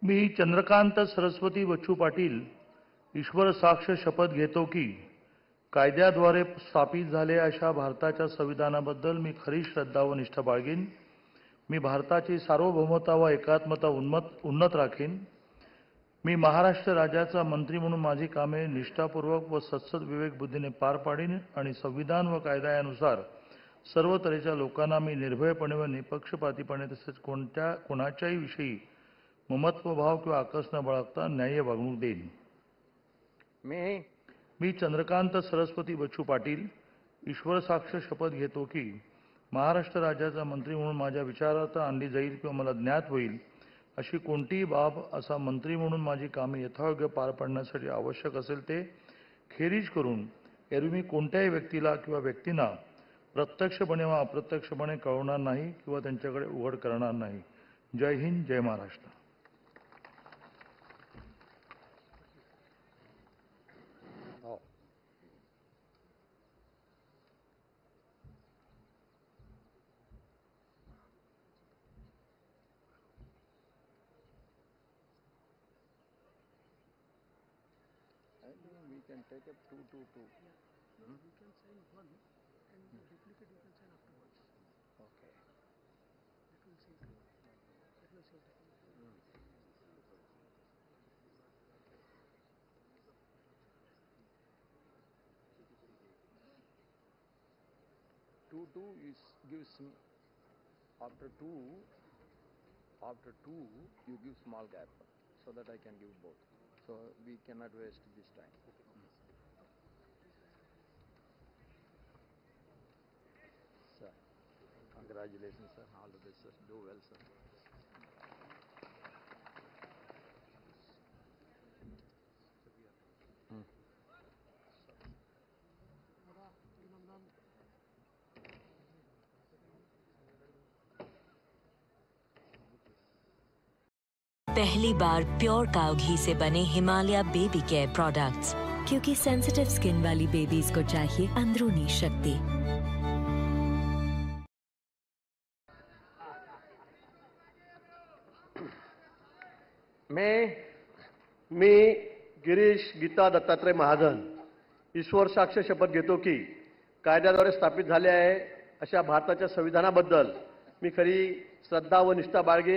मी चंद्रकांत सरस्वती बच्चू पाटील ईश्वर साक्ष शपथ घेतो की कायद्याद्वारे स्थापित झालेल्या अशा भारताच्या संविधानाबद्दल मी खरी श्रद्धा व निष्ठा बाळगीन. मी भारताची सार्वभौमता व एकात्मता उन्नत राखीन. मी महाराष्ट्र राज्याचा मंत्री म्हणून माझी कामे निष्ठापूर्वक व सत्सद विवेक बुद्धीने पार पाडीन आणि संविधान व कायदा यानुसार सर्व तऱ्हेच्या लोकांना मी निर्भयपणे व निपक्षपातीपणे तसेच कोणाच्याही विषयी ममत्वभाव किंवा आकस न बाळगता न्याय्य वागणूक देईन. मी चंद्रकांत सरस्वती बच्चू पाटील ईश्वर साक्ष शपथ घेतो की महाराष्ट्र राज्याचा मंत्री म्हणून माझ्या विचारार्थ आणली जाईल किंवा मला ज्ञात होईल अशी कोणतीही बाब असा मंत्री म्हणून माझी कामे यथायोग्य पार पाडण्यासाठी आवश्यक असेल ते खेरीज करून एरवी मी कोणत्याही व्यक्तीला किंवा व्यक्तींना प्रत्यक्षपणे वा अप्रत्यक्षपणे कळवणार नाही किंवा त्यांच्याकडे उघड करणार नाही. जय हिंद, जय Maharashtra. We can take up two. You can sign one and duplicate you can sign afterwards. Okay. That will save time. That will save time. 2 gives me after two you give small gap so that I can give both. So we cannot waste this time. Sir, congratulations, sir. All the best, sir. Do well, sir. पहली बार pure काऊ घी से बने Himalaya baby care products, क्योंकि sensitive skin वाली babies को चाहिए अंदरूनी शक्ति. मी गिरीश गीता दत्तात्रय महाजन ईश्वर साक्ष शपथ घेतो की कायद्याद्वारे स्थापित झाले आहे अशा भारताच्या संविधानाबद्दल मी खरी श्रद्धा व निष्ठा बाळगेन.